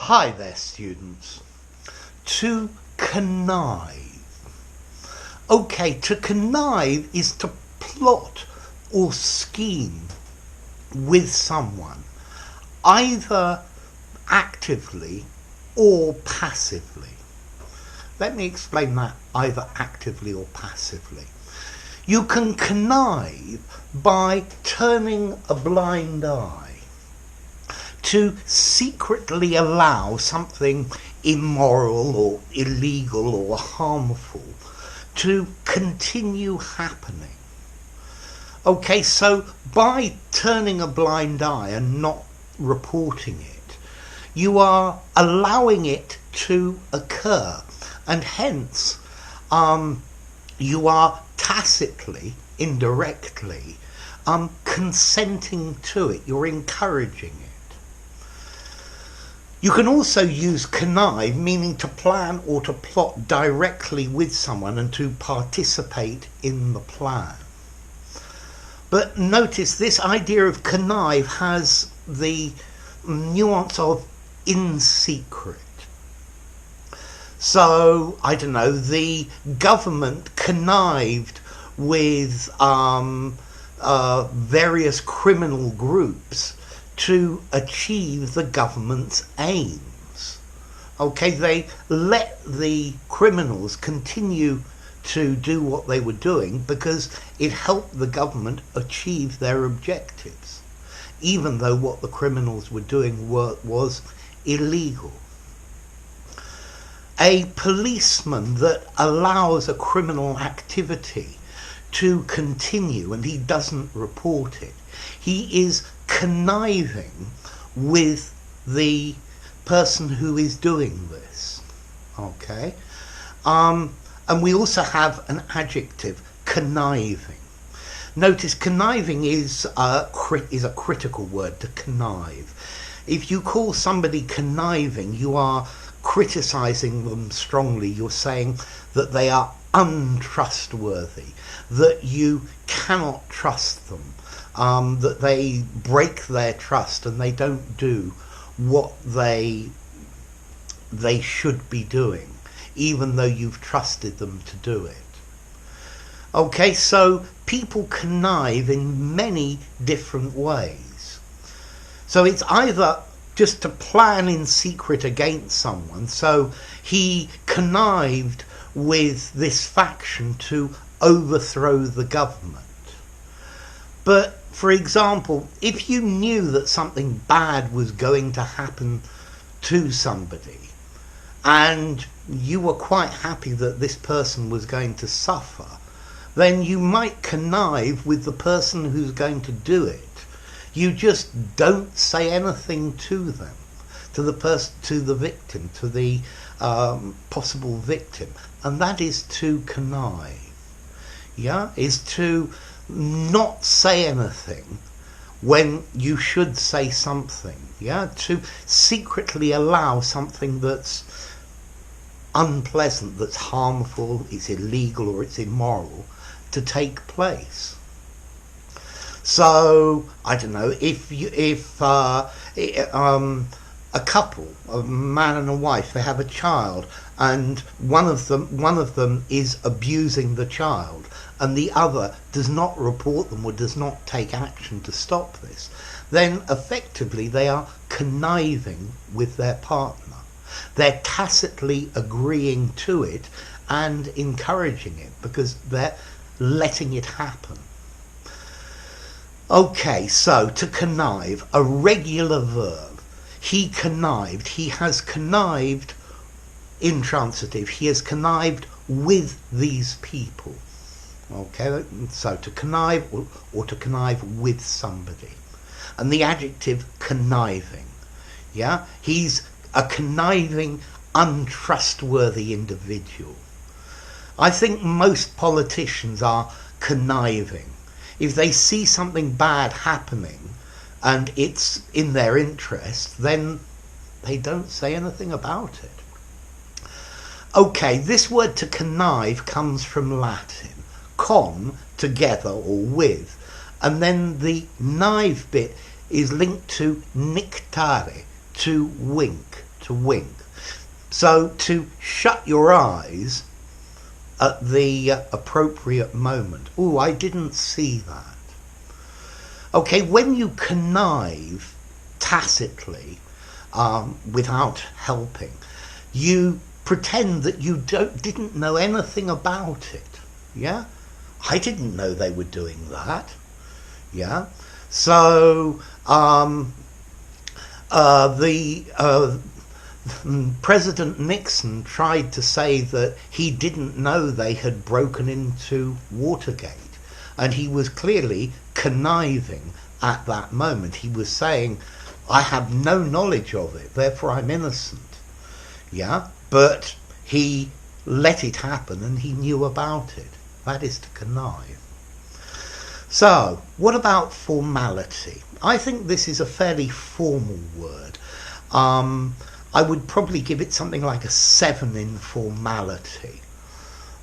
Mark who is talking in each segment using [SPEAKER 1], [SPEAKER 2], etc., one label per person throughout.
[SPEAKER 1] Hi there, students. To connive. Okay, to connive is to plot or scheme with someone, either actively or passively. Let me explain that, either actively or passively. You can connive by turning a blind eye, to secretly allow something immoral or illegal or harmful to continue happening. Okay, so by turning a blind eye and not reporting it, you are allowing it to occur, and hence you are tacitly, indirectly, consenting to it. You're encouraging it. You can also use connive, meaning to plan or to plot directly with someone and to participate in the plan. But notice this idea of connive has the nuance of in secret. So, I don't know, the government connived with various criminal groups to achieve the government's aims. Okay, they let the criminals continue to do what they were doing because it helped the government achieve their objectives, even though what the criminals were doing was illegal. A policeman that allows a criminal activity to continue and he doesn't report it, he is conniving with the person who is doing this. Okay, and we also have an adjective, conniving. Notice conniving is a critical word, to connive. If you call somebody conniving, you are criticizing them strongly. You're saying that they are untrustworthy, that you cannot trust them, that they break their trust and they don't do what they should be doing, even though you've trusted them to do it. Okay, so people connive in many different ways. So it's either just to plan in secret against someone. So he connived with this faction to overthrow the government. But for example, if you knew that something bad was going to happen to somebody and you were quite happy that this person was going to suffer, then you might connive with the person who's going to do it. You just don't say anything to them, to the person, to the victim, to the possible victim, and that is to connive. Yeah, is to not say anything when you should say something. Yeah, to secretly allow something that's unpleasant, that's harmful, it's illegal or it's immoral to take place. So I don't know, if a couple, a man and a wife, they have a child, and one of them is abusing the child, and the other does not report them or does not take action to stop this, then effectively they are conniving with their partner. They're tacitly agreeing to it and encouraging it because they're letting it happen. Okay, so to connive, a regular verb. He connived. He has connived, intransitive. He has connived with these people. Okay, so to connive or to connive with somebody. And the adjective conniving. Yeah, he's a conniving, untrustworthy individual. I think most politicians are conniving. If they see something bad happening and it's in their interest, then they don't say anything about it. Okay, this word to connive comes from Latin. Con, together or with, and then the nive bit is linked to nictare, to wink, to wink. So to shut your eyes at the appropriate moment. Oh, I didn't see that. Okay, when you connive tacitly, without helping, you pretend that you didn't know anything about it. Yeah, I didn't know they were doing that. Yeah, so President Nixon tried to say that he didn't know they had broken into Watergate, and he was clearly conniving at that moment. He was saying, I have no knowledge of it, therefore I'm innocent. Yeah, but he let it happen and he knew about it. That is to connive. So, what about formality? I think this is a fairly formal word. I would probably give it something like a 7 in formality.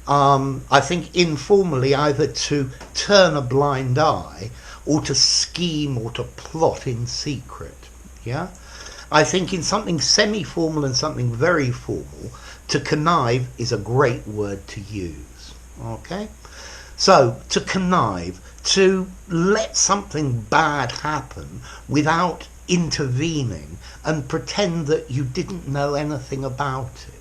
[SPEAKER 1] I think informally, either to turn a blind eye or to scheme or to plot in secret. Yeah, I think in something semi-formal and something very formal, to connive is a great word to use. Okay, so to connive, to let something bad happen without intervening and pretend that you didn't know anything about it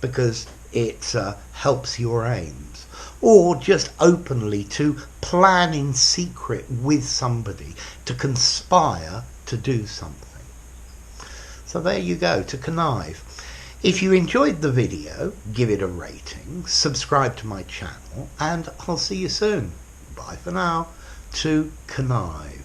[SPEAKER 1] because it helps your aims, or just openly to plan in secret with somebody to conspire to do something. So there you go, to connive. If you enjoyed the video, give it a rating, subscribe to my channel, and I'll see you soon. Bye for now. To connive.